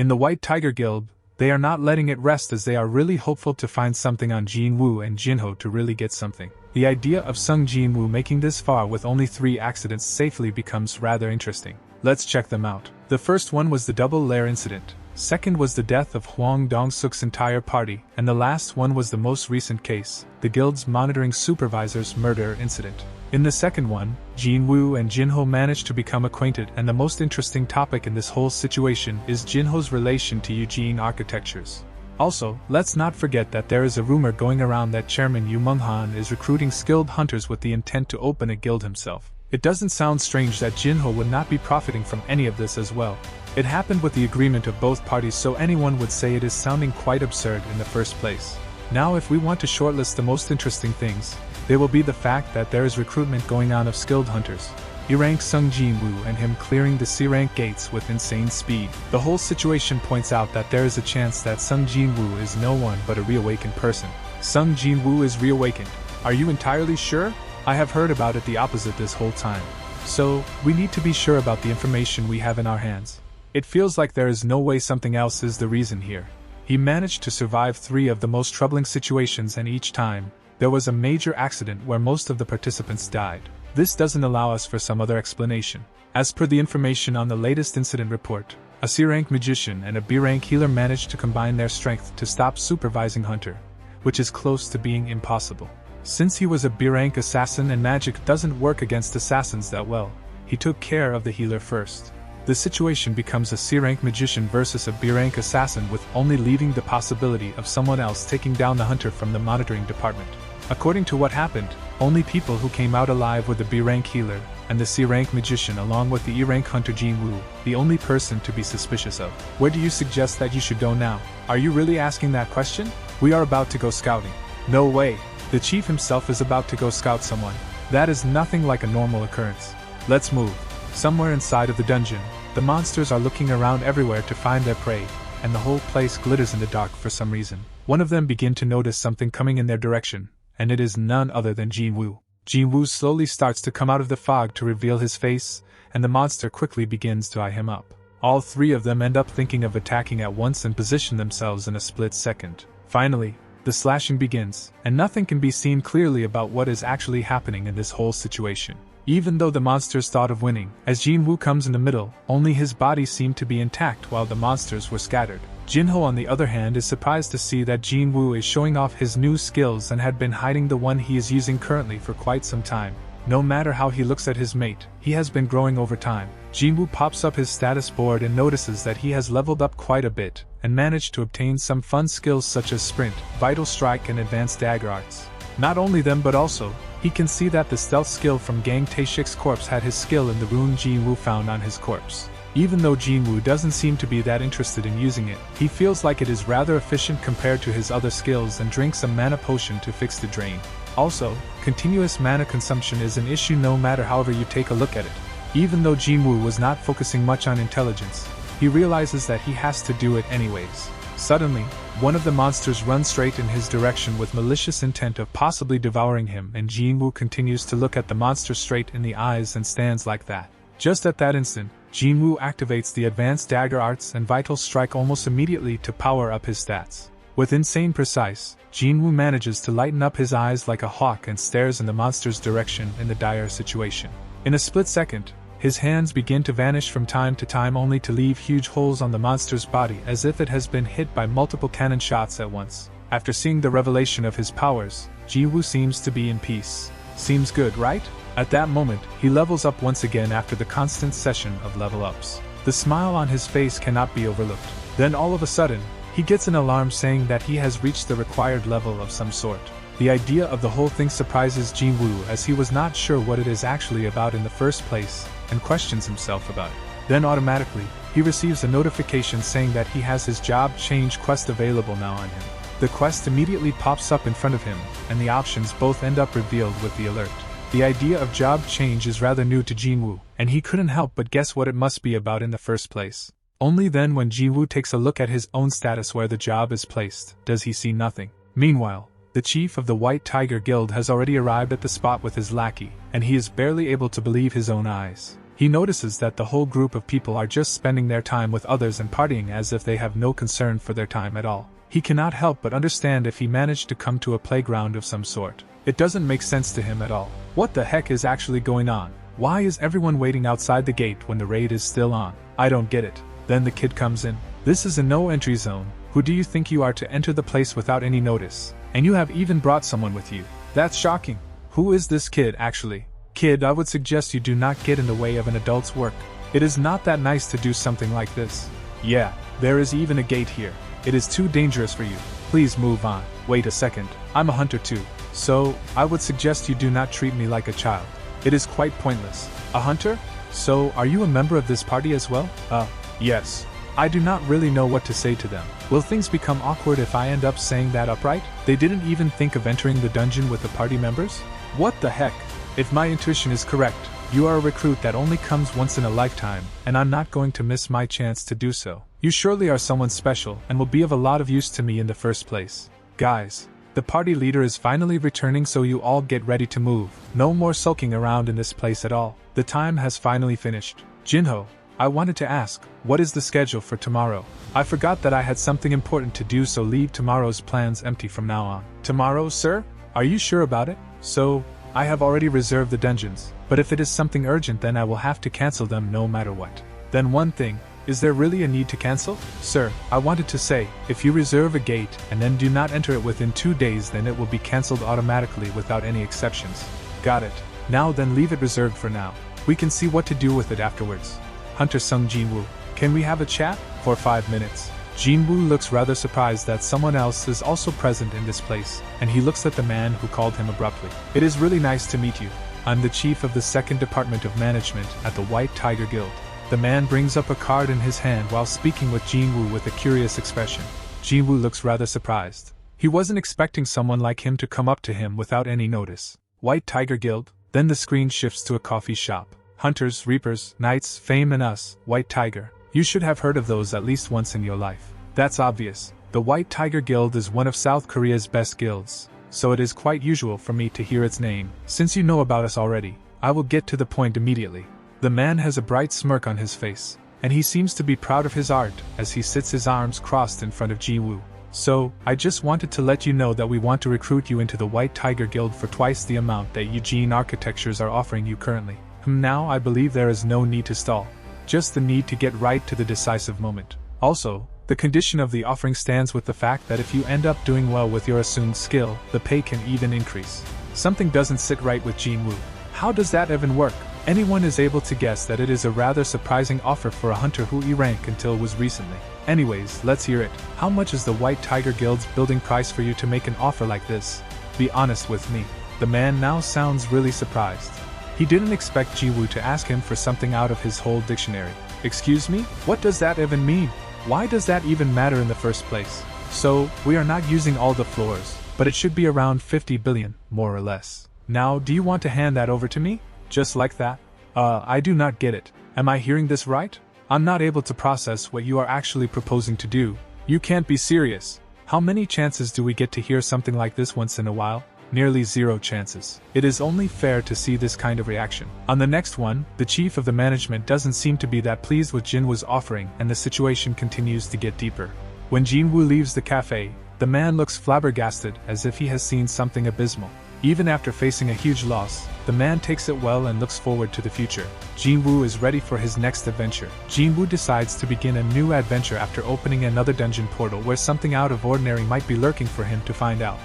In the White Tiger Guild, they are not letting it rest as they are really hopeful to find something on Jinwoo and Jinho to really get something. The idea of Sung Jin-Woo making this far with only 3 accidents safely becomes rather interesting. Let's check them out. The first one was the double lair incident. Second was the death of Hwang Dong-suk's entire party, and the last one was the most recent case, the guild's monitoring supervisor's murder incident. In the second one, Jinwoo and Jinho managed to become acquainted, and the most interesting topic in this whole situation is Jinho's relation to Eugene Architectures. Also, let's not forget that there is a rumor going around that Chairman Yu Mung-han is recruiting skilled hunters with the intent to open a guild himself. It doesn't sound strange that Jinho would not be profiting from any of this as well. It happened with the agreement of both parties, so anyone would say it is sounding quite absurd in the first place. Now if we want to shortlist the most interesting things, they will be the fact that there is recruitment going on of skilled hunters, E-rank Sung Jin-Woo and him clearing the C-rank gates with insane speed. The whole situation points out that there is a chance that Sung Jin-Woo is no one but a reawakened person. Sung Jin-Woo is reawakened. Are you entirely sure? I have heard about it the opposite this whole time. So, we need to be sure about the information we have in our hands. It feels like there is no way something else is the reason here. He managed to survive 3 of the most troubling situations, and each time, there was a major accident where most of the participants died. This doesn't allow us for some other explanation. As per the information on the latest incident report, a C-rank magician and a B-rank healer managed to combine their strength to stop supervising Hunter, which is close to being impossible. Since he was a B-rank assassin and magic doesn't work against assassins that well, he took care of the healer first. The situation becomes a C-rank magician versus a B-rank assassin, with only leaving the possibility of someone else taking down the hunter from the monitoring department. According to what happened, only people who came out alive were the B-rank healer and the C-rank magician, along with the E-rank hunter Jinwoo, the only person to be suspicious of. Where do you suggest that you should go now? Are you really asking that question? We are about to go scouting. No way. The chief himself is about to go scout someone. That is nothing like a normal occurrence. Let's move. Somewhere inside of the dungeon, the monsters are looking around everywhere to find their prey, and the whole place glitters in the dark for some reason. One of them begin to notice something coming in their direction, and it is none other than Jinwoo. Jinwoo slowly starts to come out of the fog to reveal his face, and the monster quickly begins to eye him up. All 3 of them end up thinking of attacking at once and position themselves in a split second. Finally, the slashing begins, and nothing can be seen clearly about what is actually happening in this whole situation. Even though the monsters thought of winning, as Jinwoo comes in the middle, only his body seemed to be intact while the monsters were scattered. Jinho, on the other hand, is surprised to see that Jinwoo is showing off his new skills and had been hiding the one he is using currently for quite some time. No matter how he looks at his mate, he has been growing over time. Jinwoo pops up his status board and notices that he has leveled up quite a bit, and managed to obtain some fun skills such as Sprint, Vital Strike and Advanced Dagger Arts. Not only them, but also, he can see that the stealth skill from Gang Taeshik's corpse had his skill in the rune Jinwoo found on his corpse. Even though Jinwoo doesn't seem to be that interested in using it, he feels like it is rather efficient compared to his other skills and drinks a mana potion to fix the drain. Also, continuous mana consumption is an issue no matter however you take a look at it. Even though Jinwoo was not focusing much on intelligence, he realizes that he has to do it anyways. Suddenly, one of the monsters runs straight in his direction with malicious intent of possibly devouring him, and Jinwoo continues to look at the monster straight in the eyes and stands like that. Just at that instant, Jinwoo activates the Advanced Dagger Arts and Vital Strike almost immediately to power up his stats. With insane precise, Jinwoo manages to lighten up his eyes like a hawk and stares in the monster's direction in the dire situation. In a split second, his hands begin to vanish from time to time, only to leave huge holes on the monster's body as if it has been hit by multiple cannon shots at once. After seeing the revelation of his powers, Jinwoo seems to be in peace. Seems good, right? At that moment, he levels up once again after the constant session of level ups. The smile on his face cannot be overlooked. Then all of a sudden, he gets an alarm saying that he has reached the required level of some sort. The idea of the whole thing surprises Jinwoo, as he was not sure what it is actually about in the first place, and questions himself about it. Then automatically, he receives a notification saying that he has his job change quest available now on him. The quest immediately pops up in front of him, and the options both end up revealed with the alert. The idea of job change is rather new to Jinwoo, and he couldn't help but guess what it must be about in the first place. Only then, when Jinwoo takes a look at his own status where the job is placed, does he see nothing. Meanwhile, the chief of the White Tiger Guild has already arrived at the spot with his lackey, and he is barely able to believe his own eyes. He notices that the whole group of people are just spending their time with others and partying as if they have no concern for their time at all. He cannot help but understand if he managed to come to a playground of some sort. It doesn't make sense to him at all. What the heck is actually going on? Why is everyone waiting outside the gate when the raid is still on? I don't get it. Then the kid comes in. This is a no-entry zone. Who do you think you are to enter the place without any notice? And you have even brought someone with you. That's shocking. Who is this kid actually? Kid, I would suggest you do not get in the way of an adult's work. It is not that nice to do something like this. Yeah, there is even a gate here. It is too dangerous for you. Please move on. Wait a second. I'm a hunter too. So, I would suggest you do not treat me like a child. It is quite pointless. A hunter? So, are you a member of this party as well? Yes. I do not really know what to say to them. Will things become awkward if I end up saying that upright? They didn't even think of entering the dungeon with the party members? What the heck? If my intuition is correct, you are a recruit that only comes once in a lifetime, and I'm not going to miss my chance to do so. You surely are someone special and will be of a lot of use to me in the first place. Guys, the party leader is finally returning, so you all get ready to move. No more sulking around in this place at all. The time has finally finished. Jinho, I wanted to ask, what is the schedule for tomorrow? I forgot that I had something important to do, so leave tomorrow's plans empty from now on. Tomorrow, sir? Are you sure about it? So, I have already reserved the dungeons, but if it is something urgent then I will have to cancel them no matter what. Then one thing, is there really a need to cancel? Sir, I wanted to say, if you reserve a gate and then do not enter it within 2 days, then it will be cancelled automatically without any exceptions. Got it. Now then leave it reserved for now. We can see what to do with it afterwards. Hunter Sung Jin-Woo, can we have a chat? For 5 minutes. Jinwoo looks rather surprised that someone else is also present in this place, and he looks at the man who called him abruptly. It is really nice to meet you. I'm the chief of the 2nd Department of Management at the White Tiger Guild. The man brings up a card in his hand while speaking with Jinwoo with a curious expression. Jinwoo looks rather surprised. He wasn't expecting someone like him to come up to him without any notice. White Tiger Guild? Then the screen shifts to a coffee shop. Hunters, Reapers, Knights, Fame and Us, White Tiger. You should have heard of those at least once in your life. That's obvious. The White Tiger Guild is one of South Korea's best guilds, so it is quite usual for me to hear its name. Since you know about us already, I will get to the point immediately. The man has a bright smirk on his face, and he seems to be proud of his art as he sits his arms crossed in front of Jinwoo. So, I just wanted to let you know that we want to recruit you into the White Tiger Guild for twice the amount that Eugene Architectures are offering you currently. Now I believe there is no need to stall. Just the need to get right to the decisive moment. Also, the condition of the offering stands with the fact that if you end up doing well with your assumed skill, the pay can even increase. Something doesn't sit right with Jinwoo. How does that even work? Anyone is able to guess that it is a rather surprising offer for a hunter who E-rank until was recently. Anyways, let's hear it. How much is the White Tiger Guild's building price for you to make an offer like this? Be honest with me. The man now sounds really surprised. He didn't expect Jinwoo to ask him for something out of his whole dictionary. Excuse me? What does that even mean? Why does that even matter in the first place? So, we are not using all the floors, but it should be around 50 billion, more or less. Now, do you want to hand that over to me? Just like that? I do not get it. Am I hearing this right? I'm not able to process what you are actually proposing to do. You can't be serious. How many chances do we get to hear something like this once in a while? Nearly 0 chances. It is only fair to see this kind of reaction. On the next one, the chief of the management doesn't seem to be that pleased with Jinwoo's offering, and the situation continues to get deeper. When Jinwoo leaves the cafe, the man looks flabbergasted as if he has seen something abysmal. Even after facing a huge loss, the man takes it well and looks forward to the future. Jinwoo is ready for his next adventure. Jinwoo decides to begin a new adventure after opening another dungeon portal where something out of ordinary might be lurking for him to find out.